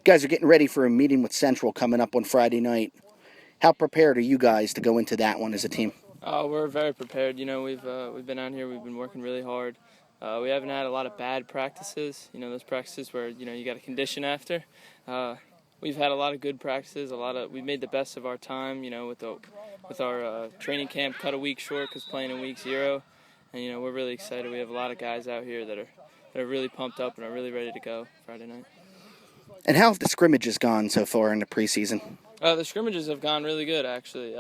guys are getting ready for a meeting with Central coming up on Friday night. How prepared are you guys to go into that one as a team? We're very prepared. We've been out here. We've been working really hard. We haven't had a lot of bad practices. Those practices where you got to condition after. We've had a lot of good practices. We've made the best of our time. With our training camp cut a week short because playing in week 0, and we're really excited. We have a lot of guys out here that are really pumped up and are really ready to go Friday night. And how have the scrimmages gone so far in the preseason? The scrimmages have gone really good, actually.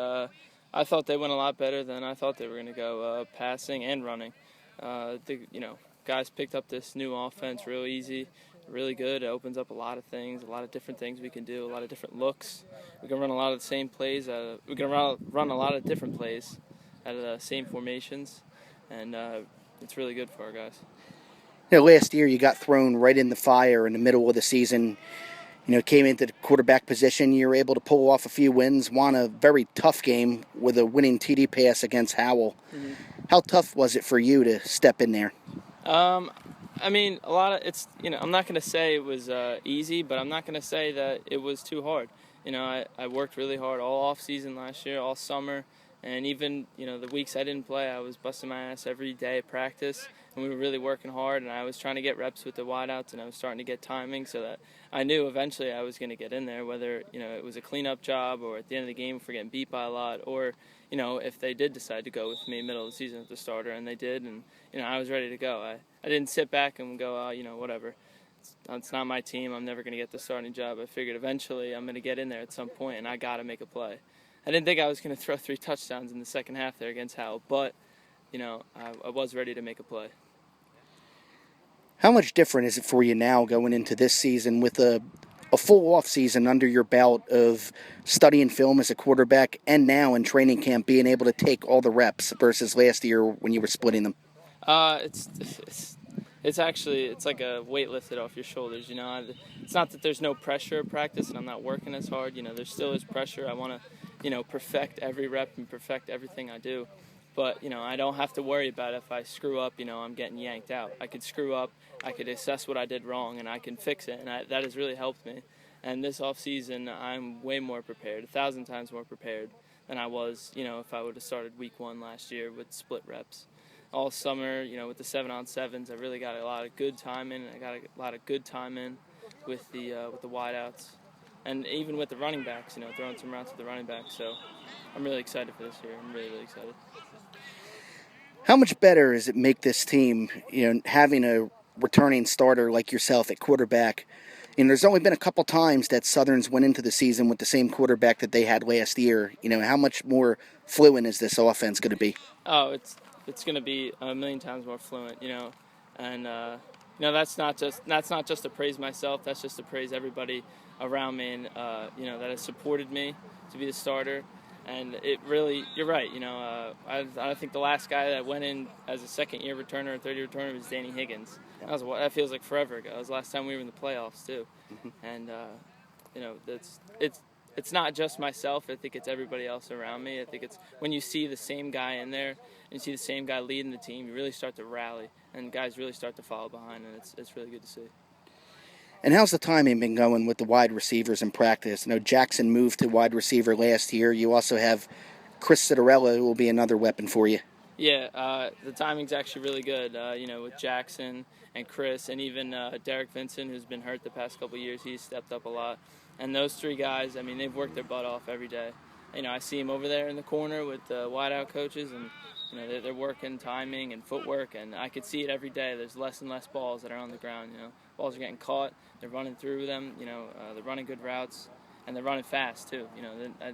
I thought they went a lot better than I thought they were going to go, passing and running. Guys picked up this new offense real easy, really good. It opens up a lot of things, a lot of different things we can do, a lot of different looks. We can run a lot of the same plays. We can run a lot of different plays out of the same formations, and it's really good for our guys. Last year you got thrown right in the fire in the middle of the season. Came into the quarterback position. You were able to pull off a few wins, won a very tough game with a winning TD pass against Howell. Mm-hmm. How tough was it for you to step in there? A lot of it's, I'm not going to say it was easy, but I'm not going to say that it was too hard. I worked really hard all off season last year, all summer, and even, the weeks I didn't play, I was busting my ass every day at practice, and we were really working hard, and I was trying to get reps with the wideouts, and I was starting to get timing so that I knew eventually I was going to get in there, whether, it was a cleanup job or at the end of the game if we're getting beat by a lot, or, if they did decide to go with me middle of the season as the starter, and they did, and, I was ready to go. I didn't sit back and go, whatever. It's not my team. I'm never going to get the starting job. I figured eventually I'm going to get in there at some point, and I got to make a play. I didn't think I was going to throw 3 touchdowns in the second half there against Howell, but, I was ready to make a play. How much different is it for you now going into this season with a full off season under your belt of studying film as a quarterback and now in training camp being able to take all the reps versus last year when you were splitting them? It's like a weight lifted off your shoulders. It's not that there's no pressure at practice and I'm not working as hard. There still is pressure. I want to, perfect every rep and perfect everything I do. But, I don't have to worry about if I screw up, I'm getting yanked out. I could screw up, I could assess what I did wrong, and I can fix it, and that has really helped me. And this offseason, I'm way more prepared, 1,000 times more prepared than I was, if I would have started week 1 last year with split reps. All summer, with the 7-on-7s, I really got a lot of good time in. I got a lot of good time in with the wideouts. And even with the running backs, throwing some routes to the running backs. So I'm really excited for this year. I'm really, really excited. How much better does it make this team, having a returning starter like yourself at quarterback? There's only been a couple times that Southern's went into the season with the same quarterback that they had last year. How much more fluent is this offense going to be? Oh, it's going to be a million times more fluent, and that's not just to praise myself. That's just to praise everybody around me, and that has supported me to be the starter. And it really, you're right. I think the last guy that went in as a second-year returner or third-year returner was Danny Higgins. That feels like forever ago. That was the last time we were in the playoffs too. Mm-hmm. And it's not just myself. I think it's everybody else around me. I think it's when you see the same guy in there and you see the same guy leading the team, you really start to rally, and guys really start to follow behind, and it's really good to see. And how's the timing been going with the wide receivers in practice? Jackson moved to wide receiver last year. You also have Chris Citarella, who will be another weapon for you. Yeah, the timing's actually really good, with Jackson and Chris, and even Derek Vincent, who's been hurt the past couple of years. He's stepped up a lot. And those 3 guys, they've worked their butt off every day. I see them over there in the corner with the wideout coaches, and they're working timing and footwork, and I could see it every day. There's less and less balls that are on the ground. Balls are getting caught. They're running through them. They're running good routes, and they're running fast too.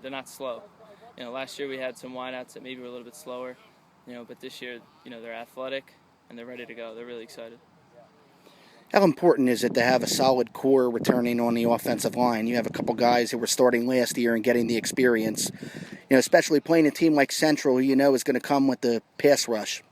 They're not slow. Last year we had some wideouts that maybe were a little bit slower. But this year, they're athletic and they're ready to go. They're really excited. How important is it to have a solid core returning on the offensive line? You have a couple guys who were starting last year and getting the experience, especially playing a team like Central, who is going to come with the pass rush.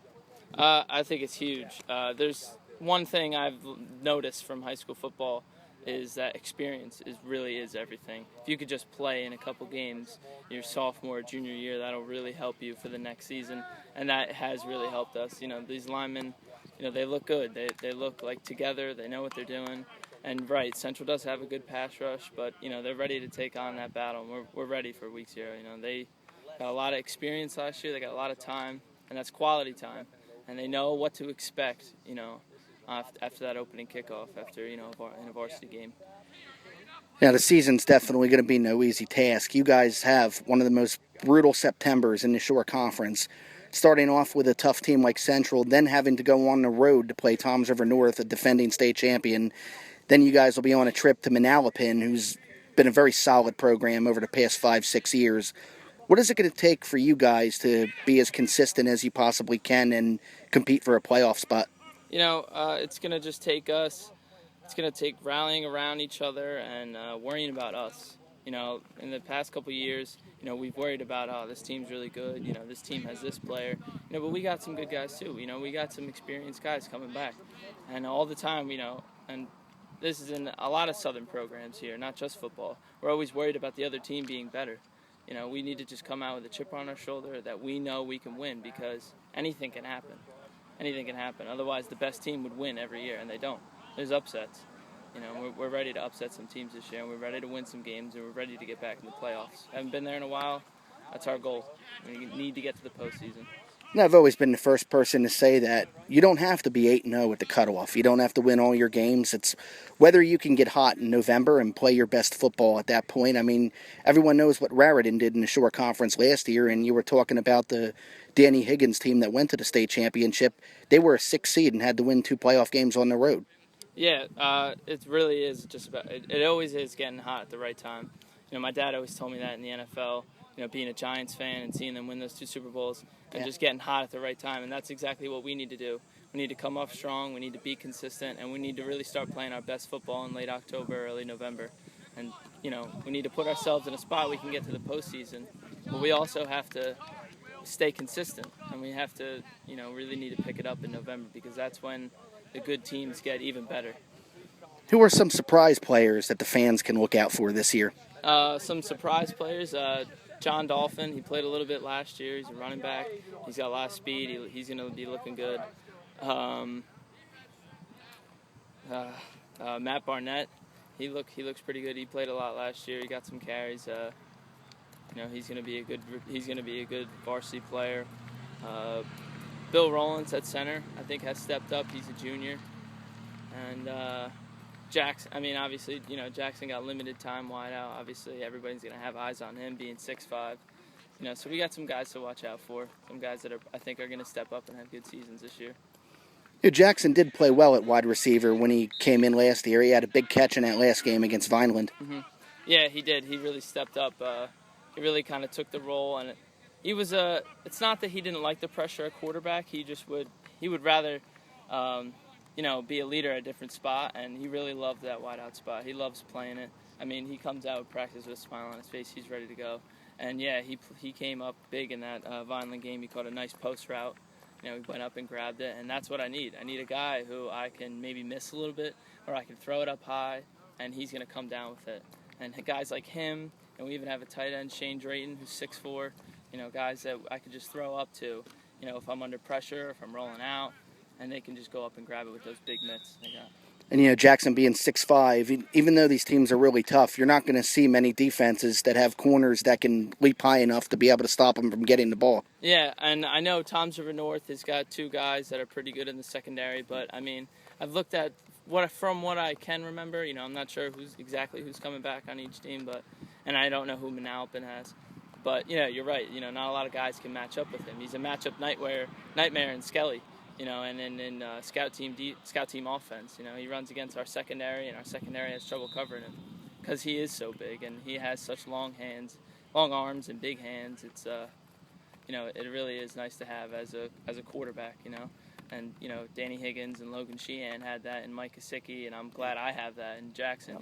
I think it's huge. There's one thing I've noticed from high school football is that experience really is everything. If you could just play in a couple games your sophomore, junior year, that'll really help you for the next season, and that has really helped us. These linemen, they look good. They look like together. They know what they're doing, And right, Central does have a good pass rush, but they're ready to take on that battle. And we're ready for week 0. They got a lot of experience last year. They got a lot of time, and that's quality time. And they know what to expect. After that opening kickoff, after in a varsity game. Now, the season's definitely going to be no easy task. You guys have one of the most brutal Septembers in the Shore Conference, starting off with a tough team like Central, then having to go on the road to play Toms River North, a defending state champion. Then you guys will be on a trip to Manalapan, who's been a very solid program over the past 5-6 years. What is it going to take for you guys to be as consistent as you possibly can and compete for a playoff spot? It's going to just take us. It's going to take rallying around each other and worrying about us. In the past couple of years, we've worried about, oh, this team's really good. This team has this player. But we got some good guys too. We got some experienced guys coming back. And all the time, and this is in a lot of Southern programs here, not just football. We're always worried about the other team being better. We need to just come out with a chip on our shoulder that we know we can win, because anything can happen. Anything can happen. Otherwise, the best team would win every year, and they don't. There's upsets. We're ready to upset some teams this year, and we're ready to win some games, and we're ready to get back in the playoffs. Haven't been there in a while. That's our goal. We need to get to the postseason. And I've always been the first person to say that you don't have to be 8-0 at the cutoff. You don't have to win all your games. It's whether you can get hot in November and play your best football at that point. I mean, everyone knows what Raritan did in the Shore Conference last year, and you were talking about the Danny Higgins team that went to the state championship. They were a 6th seed and had to win 2 playoff games on the road. Yeah, it really is just about. It always is getting hot at the right time. My dad always told me that in the NFL. Being a Giants fan and seeing them win those 2 Super Bowls and just getting hot at the right time, and that's exactly what we need to do. We need to come off strong. We need to be consistent, and we need to really start playing our best football in late October, early November. And we need to put ourselves in a spot we can get to the postseason, but we also have to stay consistent, and we have to really need to pick it up in November, because that's when the good teams get even better. Who are some surprise players that the fans can look out for this year? Some surprise players. John Dolphin, he played a little bit last year. He's a running back. He's got a lot of speed. He's going to be looking good. Matt Barnett, he looks pretty good. He played a lot last year. He got some carries. He's going to be a good varsity player. Bill Rollins at center, I think, has stepped up. He's a junior. And Jackson, obviously, Jackson got limited time wide out. Obviously, everybody's going to have eyes on him being 6'5". So we got some guys to watch out for. Some guys that I think are going to step up and have good seasons this year. Yeah, Jackson did play well at wide receiver when he came in last year. He had a big catch in that last game against Vineland. Mm-hmm. Yeah, he did. He really stepped up. He really kind of took the role, and he was it's not that he didn't like the pressure at quarterback. He would rather be a leader at a different spot, and he really loved that wideout spot. He loves playing it. He comes out with practice with a smile on his face. He's ready to go. And yeah, he came up big in that Vineland game. He caught a nice post route. He went up and grabbed it, and that's what I need. I need a guy who I can maybe miss a little bit, or I can throw it up high, and he's going to come down with it. And guys like him, and we even have a tight end, Shane Drayton, who's 6'4", guys that I could just throw up to, if I'm under pressure, if I'm rolling out, and they can just go up and grab it with those big mitts they got. And, Jackson being 6'5", even though these teams are really tough, you're not going to see many defenses that have corners that can leap high enough to be able to stop them from getting the ball. Yeah, and I know Toms River North has got 2 guys that are pretty good in the secondary, but, I've looked at from what I can remember, I'm not sure who's coming back on each team, and I don't know who Manalapan has. But, you're right, not a lot of guys can match up with him. He's a matchup nightmare in Skelly. And in scout team offense, he runs against our secondary, and our secondary has trouble covering him because he is so big and he has such long arms and big hands. It's it really is nice to have as a quarterback, And Danny Higgins and Logan Sheehan had that, and Mike Kosicki, and I'm glad I have that in Jackson.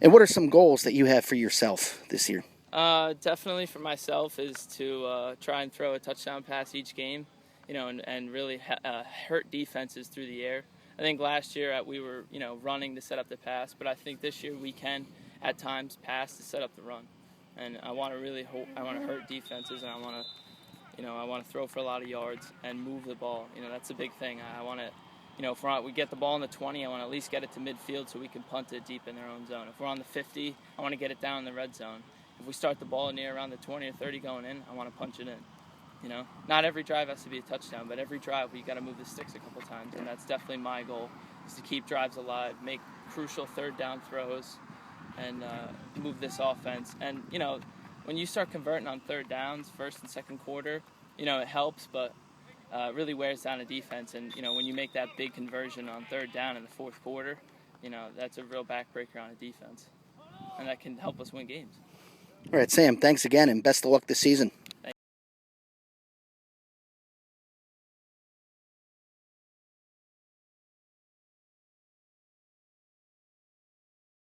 And what are some goals that you have for yourself this year? Definitely for myself is to try and throw a touchdown pass each game. And really hurt defenses through the air. I think last year we were, running to set up the pass, but I think this year we can, at times, pass to set up the run. And I want to hurt defenses, and I want to throw for a lot of yards and move the ball. That's a big thing. I want to if we get the ball in the 20, I want to at least get it to midfield so we can punt it deep in their own zone. If we're on the 50, I want to get it down in the red zone. If we start the ball near around the 20 or 30 going in, I want to punch it in. Not every drive has to be a touchdown, but every drive you got to move the sticks a couple times, and that's definitely my goal, is to keep drives alive, make crucial third down throws, and move this offense. And when you start converting on third downs, first and second quarter, it helps, but it really wears down a defense. And when you make that big conversion on third down in the fourth quarter, that's a real backbreaker on a defense, and that can help us win games. All right, Sam, thanks again, and best of luck this season.